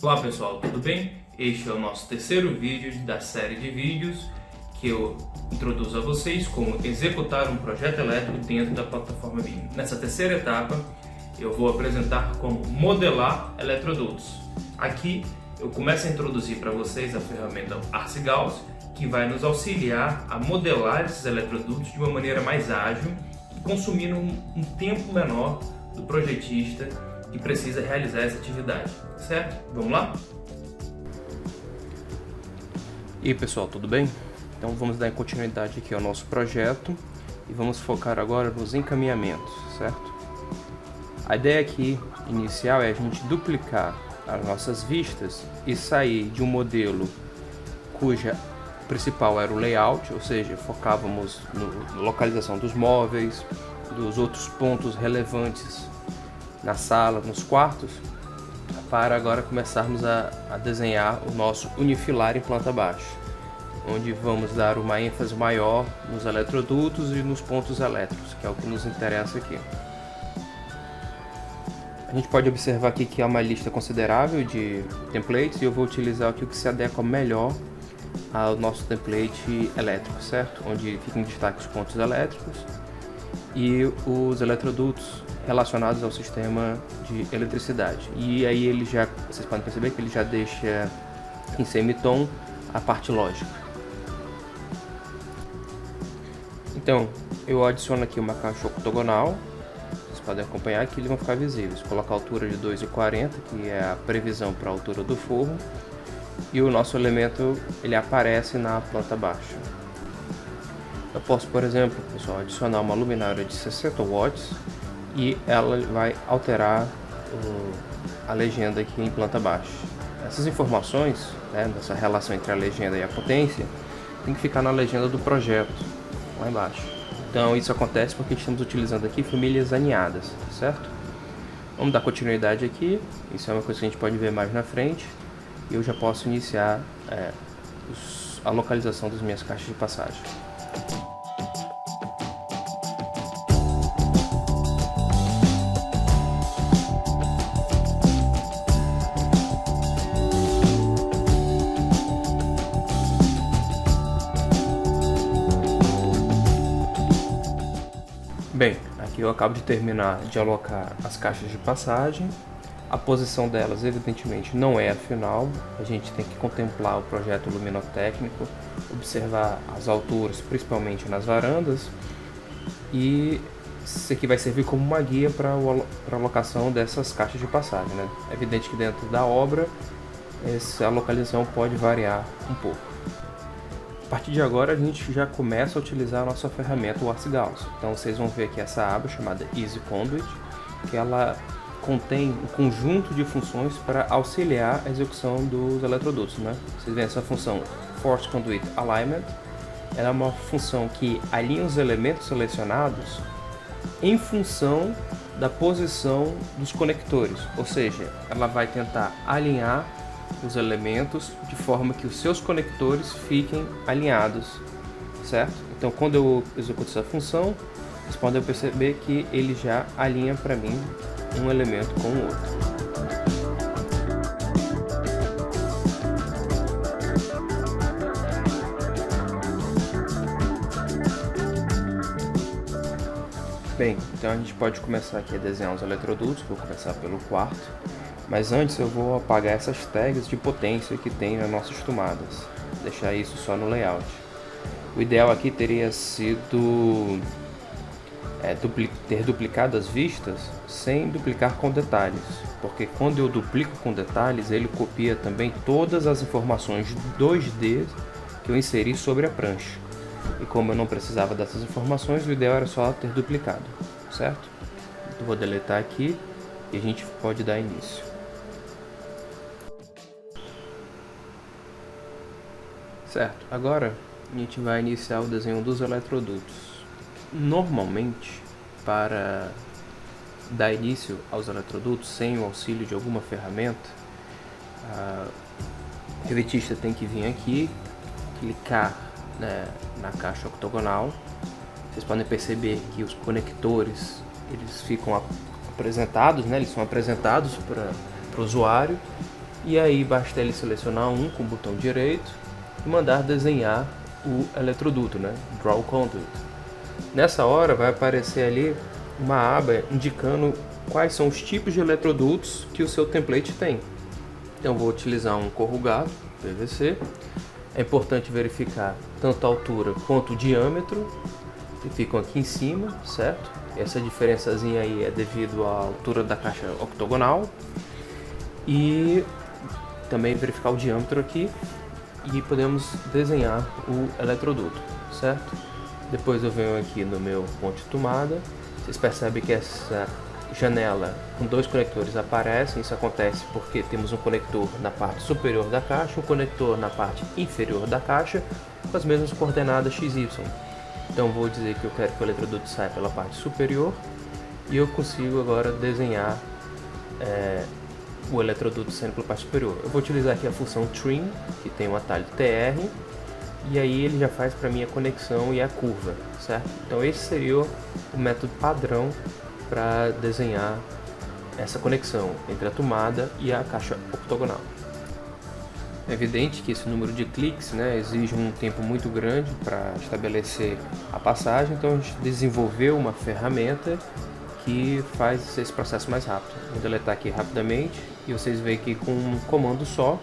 Olá pessoal, tudo bem? Este é o nosso terceiro vídeo da série de vídeos que eu introduzo a vocês como executar um projeto elétrico dentro da plataforma BIM. Nessa terceira etapa eu vou apresentar como modelar eletrodutos. Aqui eu começo a introduzir para vocês a ferramenta ArcGauss, que vai nos auxiliar a modelar esses eletrodutos de uma maneira mais ágil, consumindo um tempo menor do projetista que precisa realizar essa atividade, certo? Vamos lá? E aí pessoal, tudo bem? Então vamos dar continuidade aqui ao nosso projeto e vamos focar agora nos encaminhamentos, certo? A ideia aqui inicial é a gente duplicar as nossas vistas e sair de um modelo cuja principal era o layout, ou seja, focávamos na localização dos móveis, dos outros pontos relevantes na sala, nos quartos, para agora começarmos a desenhar o nosso unifilar em planta baixa, onde vamos dar uma ênfase maior nos eletrodutos e nos pontos elétricos, que é o que nos interessa aqui. A gente pode observar aqui que há uma lista considerável de templates e eu vou utilizar aqui o que se adequa melhor ao nosso template elétrico, certo? Onde ficam em destaque os pontos elétricos e os eletrodutos relacionados ao sistema de eletricidade. E aí vocês podem perceber que ele já deixa em semitom a parte lógica. Então, eu adiciono aqui uma caixa octogonal. Vocês podem acompanhar que eles vão ficar visíveis. Colocar a altura de 2,40, que é a previsão para a altura do forro. E o nosso elemento ele aparece na planta baixa. Eu posso, por exemplo, pessoal, adicionar uma luminária de 60 watts e ela vai alterar a legenda aqui em planta baixa. Essas informações, dessa relação entre a legenda e a potência, tem que ficar na legenda do projeto, lá embaixo. Então isso acontece porque estamos utilizando aqui famílias aninhadas, certo? Vamos dar continuidade aqui, isso é uma coisa que a gente pode ver mais na frente. E eu já posso iniciar a localização das minhas caixas de passagem. Bem, aqui eu acabo de terminar de alocar as caixas de passagem. A posição delas, evidentemente, não é a final. A gente tem que contemplar o projeto luminotécnico, observar as alturas, principalmente nas varandas. E isso aqui vai servir como uma guia para a alocação dessas caixas de passagem, né? É evidente que dentro da obra, essa localização pode variar um pouco. A partir de agora, a gente já começa a utilizar a nossa ferramenta, o ArcGauss. Então, vocês vão ver aqui essa aba chamada Easy Conduit, que ela contém um conjunto de funções para auxiliar a execução dos eletrodutos, né? Vocês veem essa função Force Conduit Alignment. Ela é uma função que alinha os elementos selecionados em função da posição dos conectores, ou seja, ela vai tentar alinhar os elementos de forma que os seus conectores fiquem alinhados, certo? Então, quando eu executo essa função, vocês podem perceber que ele já alinha para mim um elemento com o outro. Bem, então a gente pode começar aqui a desenhar os eletrodutos. Vou começar pelo quarto, mas antes eu vou apagar essas tags de potência que tem nas nossas tomadas, deixar isso só no layout. O ideal aqui teria sido ter duplicado as vistas sem duplicar com detalhes, porque quando eu duplico com detalhes ele copia também todas as informações 2D que eu inseri sobre a prancha, e como eu não precisava dessas informações, o ideal era só ter duplicado, certo? Eu vou deletar aqui e a gente pode dar início. Certo, agora a gente vai iniciar o desenho dos eletrodutos. Normalmente, para dar início aos eletrodutos sem o auxílio de alguma ferramenta, o revetista tem que vir aqui, clicar na caixa octogonal. Vocês podem perceber que os conectores eles ficam apresentados, eles são apresentados para o usuário, E aí basta ele selecionar um com o botão direito e mandar desenhar o eletroduto, né? Draw Conduit. Nessa hora vai aparecer ali uma aba indicando quais são os tipos de eletrodutos que o seu template tem. Então vou utilizar um corrugado PVC. É importante verificar tanto a altura quanto o diâmetro, que ficam aqui em cima, certo? Essa diferençazinha aí é devido à altura da caixa octogonal. E também verificar o diâmetro aqui e podemos desenhar o eletroduto, certo? Depois eu venho aqui no meu ponto de tomada. Vocês percebem que essa janela com dois conectores aparecem. Isso acontece porque temos um conector na parte superior da caixa, um conector na parte inferior da caixa, com as mesmas coordenadas XY. Então vou dizer que eu quero que o eletroduto saia pela parte superior e eu consigo agora desenhar o eletroduto saindo pela parte superior. Eu vou utilizar aqui a função trim, que tem um atalho TR, e aí ele já faz para mim a conexão e a curva, certo? Então esse seria o método padrão para desenhar essa conexão entre a tomada e a caixa octogonal. É evidente que esse número de cliques, né, exige um tempo muito grande para estabelecer a passagem, então a gente desenvolveu uma ferramenta que faz esse processo mais rápido. Vou deletar aqui rapidamente e vocês veem que com um comando só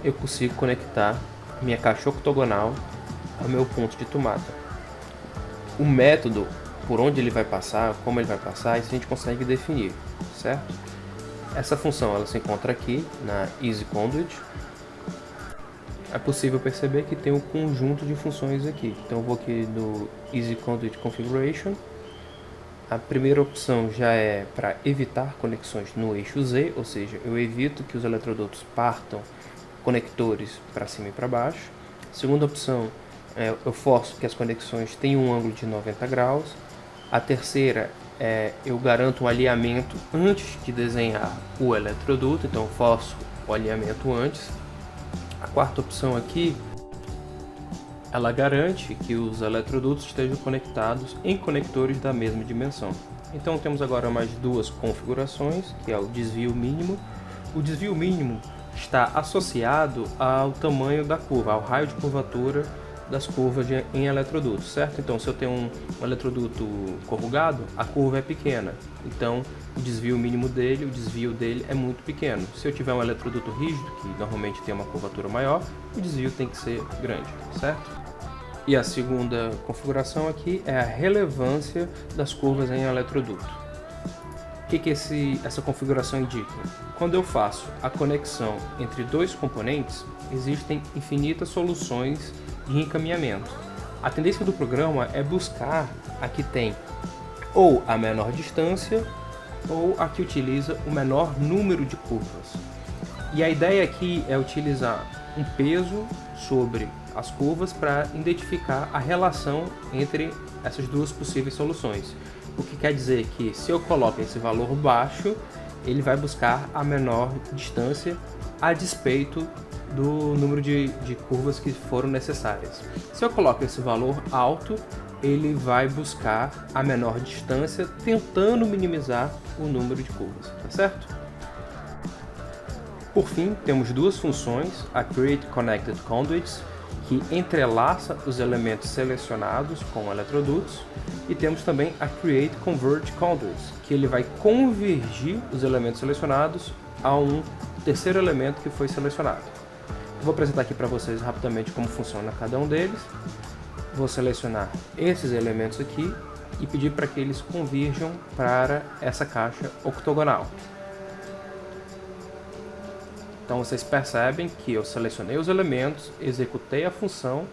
eu consigo conectar minha caixa octogonal ao meu ponto de tomada. O método por onde ele vai passar, como ele vai passar, isso a gente consegue definir, certo? Essa função ela se encontra aqui na Easy Conduit. É possível perceber que tem um conjunto de funções aqui. Então eu vou aqui no Easy Conduit Configuration. A primeira opção já é para evitar conexões no eixo Z, ou seja, eu evito que os eletrodutos partam conectores para cima e para baixo. A segunda opção é eu forço que as conexões tenham um ângulo de 90 graus. A terceira é eu garanto um alinhamento antes de desenhar o eletroduto, então eu forço o alinhamento antes. A quarta opção aqui, ela garante que os eletrodutos estejam conectados em conectores da mesma dimensão. Então temos agora mais duas configurações, que é o desvio mínimo. O desvio mínimo está associado ao tamanho da curva, ao raio de curvatura das curvas em eletrodutos, certo? Então se eu tenho um eletroduto corrugado, a curva é pequena, então o desvio mínimo dele, o desvio dele é muito pequeno. Se eu tiver um eletroduto rígido, que normalmente tem uma curvatura maior, o desvio tem que ser grande, certo? E a segunda configuração aqui é a relevância das curvas em eletroduto. O que essa configuração indica? Quando eu faço a conexão entre dois componentes, existem infinitas soluções de encaminhamento. A tendência do programa é buscar a que tem ou a menor distância ou a que utiliza o menor número de curvas. E a ideia aqui é utilizar um peso sobre as curvas para identificar a relação entre essas duas possíveis soluções. O que quer dizer que se eu coloco esse valor baixo, ele vai buscar a menor distância a despeito do número de curvas que foram necessárias. Se eu coloco esse valor alto, ele vai buscar a menor distância, tentando minimizar o número de curvas, tá certo? Por fim, temos duas funções, a Create Connected Conduits, que entrelaça os elementos selecionados com eletrodutos, e temos também a Create Converge Conduits, que ele vai convergir os elementos selecionados a um terceiro elemento que foi selecionado. Vou apresentar aqui para vocês rapidamente como funciona cada um deles. Vou selecionar esses elementos aqui e pedir para que eles convirjam para essa caixa octogonal. Então vocês percebem que eu selecionei os elementos, executei a função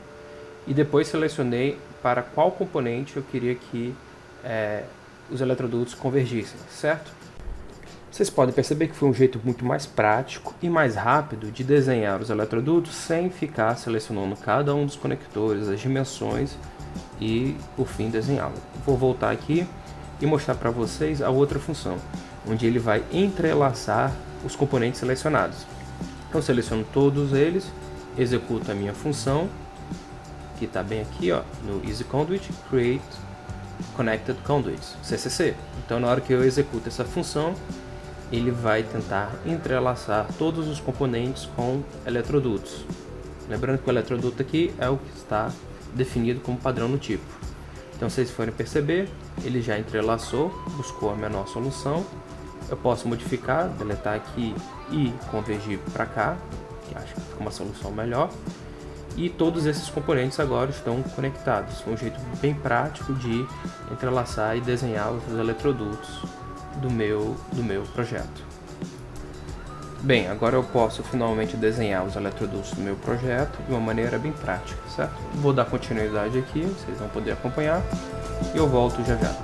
e depois selecionei para qual componente eu queria que os eletrodutos convergissem, certo? Vocês podem perceber que foi um jeito muito mais prático e mais rápido de desenhar os eletrodutos sem ficar selecionando cada um dos conectores, as dimensões e, por fim, desenhá-lo. Vou voltar aqui e mostrar para vocês a outra função, onde ele vai entrelaçar os componentes selecionados. Então, seleciono todos eles, executo a minha função, que está bem aqui, ó, no Easy Conduit, Create Connected Conduits, CCC. Então, na hora que eu executo essa função, ele vai tentar entrelaçar todos os componentes com eletrodutos. Lembrando que o eletroduto aqui é o que está definido como padrão no tipo. Então, se vocês forem perceber, ele já entrelaçou, buscou a menor solução. Eu posso modificar, deletar aqui e convergir para cá, que acho que fica uma solução melhor. E todos esses componentes agora estão conectados. Foi um jeito bem prático de entrelaçar e desenhar os eletrodutos do meu projeto. Bem, agora eu posso finalmente desenhar os eletrodutos do meu projeto de uma maneira bem prática, certo? Vou dar continuidade aqui, vocês vão poder acompanhar e eu volto já já.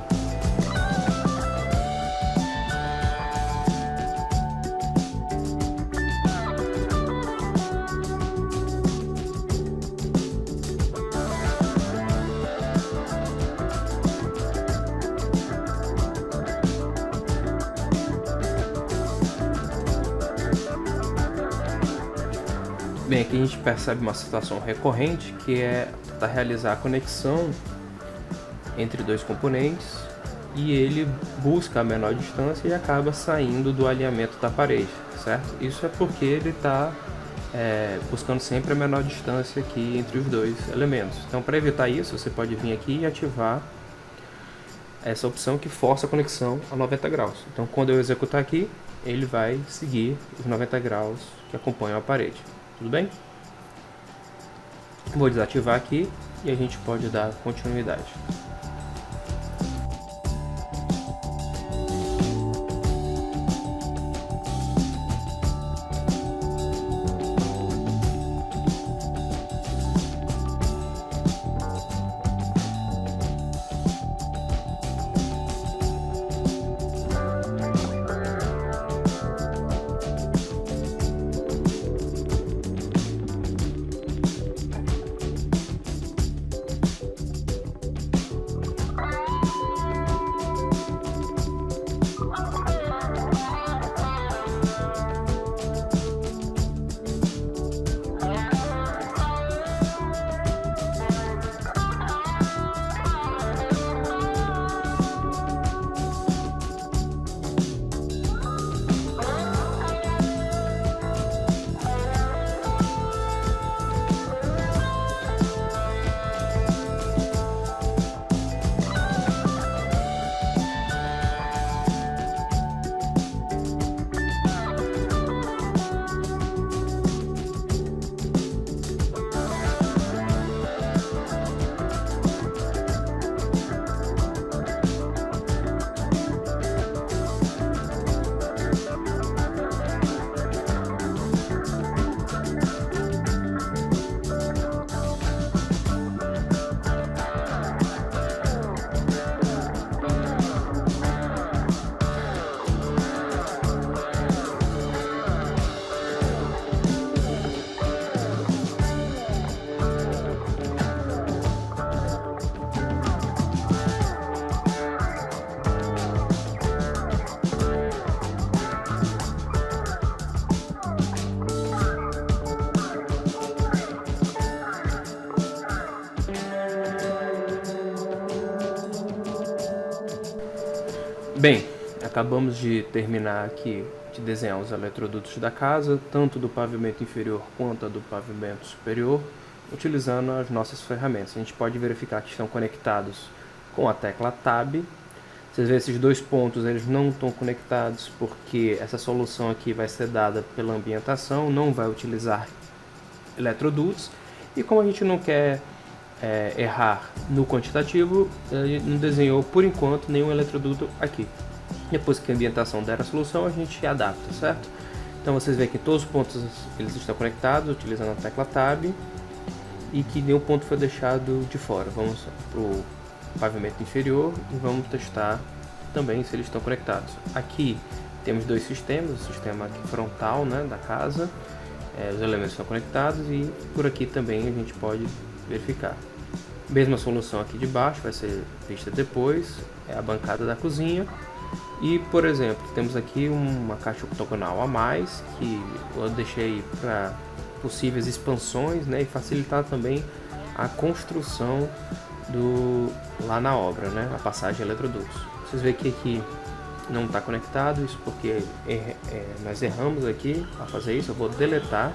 Bem, aqui a gente percebe uma situação recorrente, que é tentar realizar a conexão entre dois componentes e ele busca a menor distância e acaba saindo do alinhamento da parede, certo? Isso é porque ele está buscando sempre a menor distância aqui entre os dois elementos. Então, para evitar isso, você pode vir aqui e ativar essa opção que força a conexão a 90 graus. Então, quando eu executar aqui, ele vai seguir os 90 graus que acompanham a parede. Tudo bem? Vou desativar aqui e a gente pode dar continuidade. Bem, acabamos de terminar aqui de desenhar os eletrodutos da casa, tanto do pavimento inferior quanto do pavimento superior, utilizando as nossas ferramentas. A gente pode verificar que estão conectados com a tecla Tab. Vocês veem esses dois pontos, eles não estão conectados porque essa solução aqui vai ser dada pela ambientação, não vai utilizar eletrodutos. E como a gente não quer errar no quantitativo, não desenhou por enquanto nenhum eletroduto aqui. Depois que a ambientação der a solução, a gente adapta, certo? Então vocês veem que todos os pontos eles estão conectados utilizando a tecla Tab e que nenhum ponto foi deixado de fora. Vamos para o pavimento inferior e vamos testar também se eles estão conectados. Aqui temos dois sistemas, o sistema aqui frontal, né, da casa, os elementos estão conectados e por aqui também a gente pode verificar. Mesma solução aqui de baixo, vai ser vista depois, é a bancada da cozinha. E, por exemplo, temos aqui uma caixa octogonal a mais, que eu deixei para possíveis expansões, né, e facilitar também a construção lá na obra, né, a passagem de eletrodutos. Vocês veem que aqui não está conectado, isso porque nós erramos aqui a fazer isso. Eu vou deletar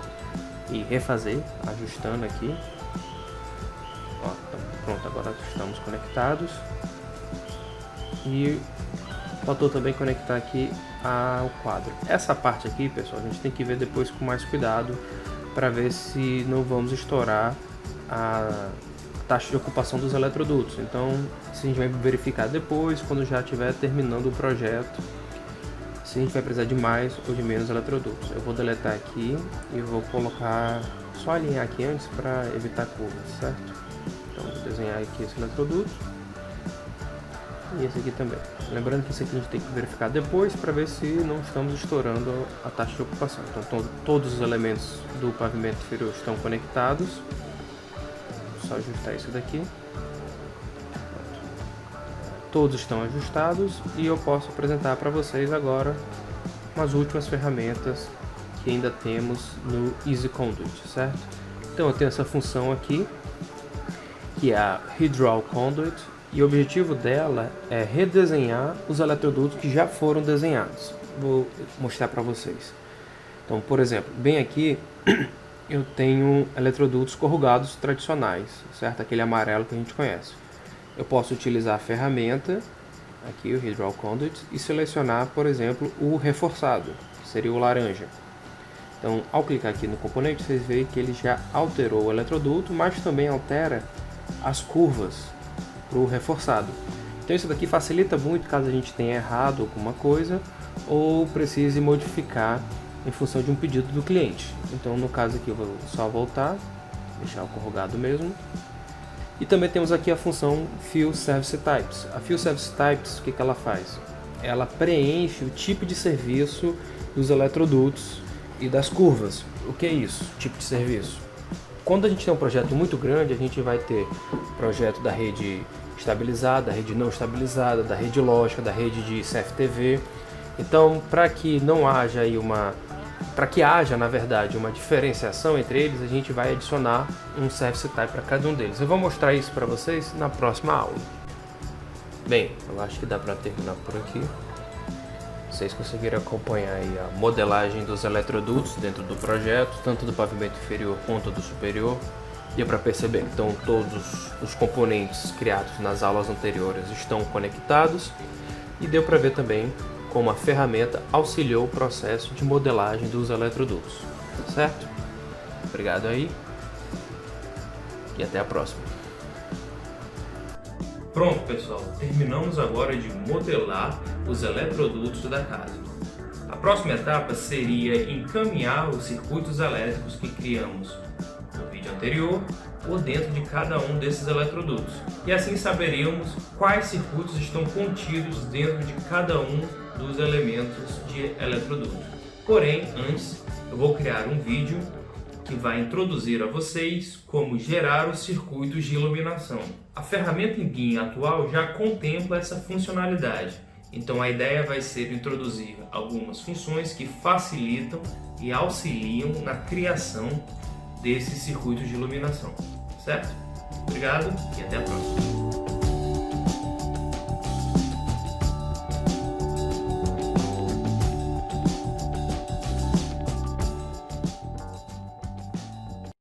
e refazer, ajustando aqui. Ó, pronto, agora estamos conectados. E faltou também conectar aqui ao quadro. Essa parte aqui, pessoal, a gente tem que ver depois com mais cuidado para ver se não vamos estourar a taxa de ocupação dos eletrodutos. Então, se a gente vai verificar depois, quando já estiver terminando o projeto, se a gente vai precisar de mais ou de menos eletrodutos. Eu vou deletar aqui e vou colocar, só alinhar aqui antes para evitar curvas, certo? Então, vou desenhar aqui esse eletroduto e esse aqui também. Lembrando que esse aqui a gente tem que verificar depois para ver se não estamos estourando a taxa de ocupação. Então, todos os elementos do pavimento inferior estão conectados. Só ajustar isso daqui. Todos estão ajustados e eu posso apresentar para vocês agora umas últimas ferramentas que ainda temos no Easy Conduit, certo? Então eu tenho essa função aqui, que é a Redraw Conduit, e o objetivo dela é redesenhar os eletrodutos que já foram desenhados. Vou mostrar para vocês. Então, por exemplo, bem aqui eu tenho eletrodutos corrugados tradicionais, certo? Aquele amarelo que a gente conhece. Eu posso utilizar a ferramenta, aqui o Redraw Conduit, e selecionar, por exemplo, o reforçado, que seria o laranja. Então, ao clicar aqui no componente, vocês veem que ele já alterou o eletroduto, mas também altera as curvas para o reforçado. Então, isso daqui facilita muito caso a gente tenha errado alguma coisa ou precise modificar em função de um pedido do cliente. Então, no caso aqui, eu vou só voltar, deixar o corrugado mesmo. E também temos aqui a função Fill Service Types. A Fill Service Types, o que ela faz? Ela preenche o tipo de serviço dos eletrodutos e das curvas. O que é isso? Tipo de serviço. Quando a gente tem um projeto muito grande, a gente vai ter projeto da rede estabilizada, da rede não estabilizada, da rede lógica, da rede de CFTV. Então, para que não haja aí para que haja, na verdade, uma diferenciação entre eles, a gente vai adicionar um Service Type para cada um deles. Eu vou mostrar isso para vocês na próxima aula. Bem, eu acho que dá para terminar por aqui. Vocês conseguiram acompanhar aí a modelagem dos eletrodutos dentro do projeto, tanto do pavimento inferior quanto do superior. Deu para perceber que então, todos os componentes criados nas aulas anteriores estão conectados e deu para ver também como a ferramenta auxiliou o processo de modelagem dos eletrodutos, certo? Obrigado aí e até a próxima. Pronto, pessoal, terminamos agora de modelar os eletrodutos da casa. A próxima etapa seria encaminhar os circuitos elétricos que criamos no vídeo anterior ou dentro de cada um desses eletrodutos. E assim saberíamos quais circuitos estão contidos dentro de cada um dos elementos de eletroduto. Porém, antes eu vou criar um vídeo que vai introduzir a vocês como gerar os circuitos de iluminação. A ferramenta em GIMP atual já contempla essa funcionalidade, então a ideia vai ser introduzir algumas funções que facilitam e auxiliam na criação desses circuitos de iluminação, certo? Obrigado e até a próxima!